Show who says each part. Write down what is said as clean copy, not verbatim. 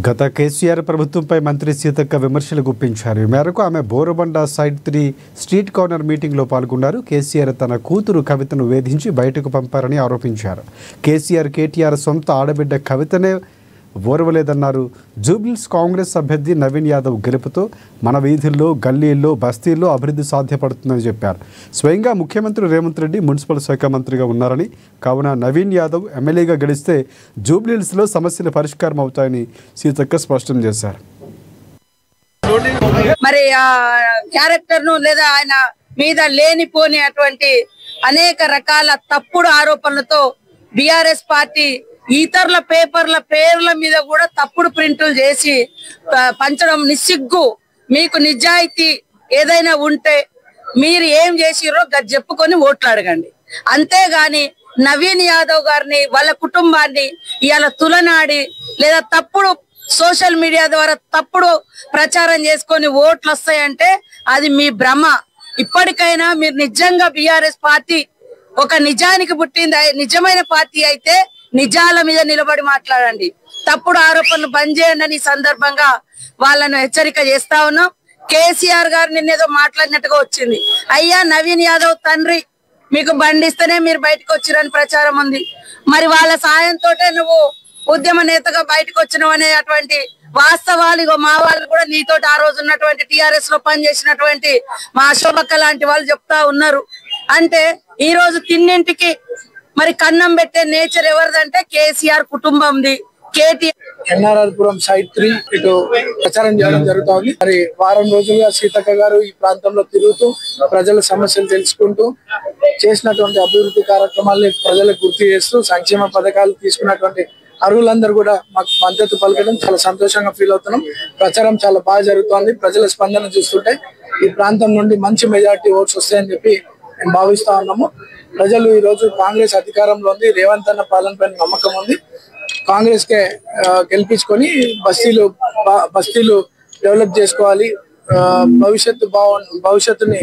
Speaker 1: గత కేసీఆర్ ప్రభుత్వంపై మంత్రి సీతక్క విమర్శలు గుప్పించారు. ఈ మేరకు ఆమె బోరబండ సైడ్ 3 స్ట్రీట్ కార్నర్ మీటింగ్లో పాల్గొన్నారు. కేసీఆర్ తన కూతురు కవితను వేధించి బయటకు పంపారని ఆరోపించారు. కేటీఆర్ సొంత ఆడబిడ్డ కవితనే ఓర్వలేదన్నారు. జూబ్లీహిల్స్ కాంగ్రెస్ అభ్యర్థి నవీన్ యాదవ్ గెలుపుతో మన వీధుల్లో, గల్లీల్లో, బస్తీల్లో అభివృద్ధి సాధ్యపడుతుందని చెప్పారు. స్వయంగా ముఖ్యమంత్రి రేవంత్ రెడ్డి మున్సిపల్ శాఖ మంత్రిగా ఉన్నారని, కావున నవీన్ యాదవ్ ఎమ్మెల్యేగా గెలిస్తే జూబ్లీహిల్స్లో సమస్యలు పరిష్కారం అవుతాయని సీతక్క స్పష్టం చేశారు.
Speaker 2: మరి క్యారెక్టర్ ను లేదా ఆయన మీద లేనిపోని అటువంటి అనేక రకాల తప్పుడు ఆరోపణలతో బీఆర్ఎస్ పార్టీ ఇతరుల పేర్ల మీద కూడా తప్పుడు ప్రింట్లు చేసి పంచడం నిస్సిగ్గు. మీకు నిజాయితీ ఏదైనా ఉంటే మీరు ఏం చేసిరో చెప్పుకొని ఓట్లు అడగండి. అంతేగాని నవీన్ యాదవ్ గారిని, వాళ్ళ కుటుంబాన్ని ఇవాళ తులనాడి లేదా తప్పుడు సోషల్ మీడియా ద్వారా తప్పుడు ప్రచారం చేసుకొని ఓట్లు వస్తాయంటే అది మీ భ్రమ. ఇప్పటికైనా మీరు నిజంగా బీఆర్ఎస్ పార్టీ ఒక నిజానికి పుట్టింది నిజమైన పార్టీ అయితే నిజాల మీద నిలబడి మాట్లాడండి. తప్పుడు ఆరోపణలు బంద్ చేయండి అని సందర్భంగా వాళ్ళను హెచ్చరిక చేస్తా ఉన్నాం. కేసీఆర్ గారు నిన్నేదో మాట్లాడినట్టుగా వచ్చింది. అయ్యా నవీన్ యాదవ్ తండ్రి మీకు బండిస్తేనే మీరు బయటకు వచ్చిరని ప్రచారం ఉంది. మరి వాళ్ళ సాయంతో నువ్వు ఉద్యమ నేతగా బయటకు వచ్చినావు అనే అటువంటి వాస్తవాలు మా వాళ్ళు కూడా నీతోటి ఆ రోజు ఉన్నటువంటి టిఆర్ఎస్ లో పనిచేసినటువంటి మా అశోభక్క లాంటి వాళ్ళు చెప్తా ఉన్నారు. అంటే ఈ రోజు తిన్నింటికి మరి కన్నం పెట్టే నేచర్ ఎవరిదంటే కేసీఆర్ కుటుంబంది.
Speaker 3: ఎన్ఆర్ఆర్పురం సైడ్ 3 ఇటు ప్రచారం చేయడం జరుగుతోంది. మరి వారం రోజులుగా సీతక్క గారు ఈ ప్రాంతంలో తిరుగుతూ ప్రజల సమస్యలు తెలుసుకుంటూ చేసినటువంటి అభివృద్ధి కార్యక్రమాల్ని ప్రజలకు గుర్తు చేస్తూ సంక్షేమ పథకాలు తీసుకున్నటువంటి అర్హులందరూ కూడా మాకు మద్దతు పలకడం చాలా సంతోషంగా ఫీల్ అవుతున్నాం. ప్రచారం చాలా బాగా జరుగుతోంది. ప్రజల స్పందన చూస్తుంటే ఈ ప్రాంతం నుండి మంచి మెజారిటీ ఓట్స్ వస్తాయని చెప్పి మేము భావిస్తా ఉన్నాము. ప్రజలు ఈ రోజు కాంగ్రెస్ అధికారంలో ఉంది, రేవంత్ అన్న పాలన పైన నమ్మకం ఉంది. కాంగ్రెస్ కే గెలిపించుకొని బస్తీలు డెవలప్ చేసుకోవాలి, భవిష్యత్తుని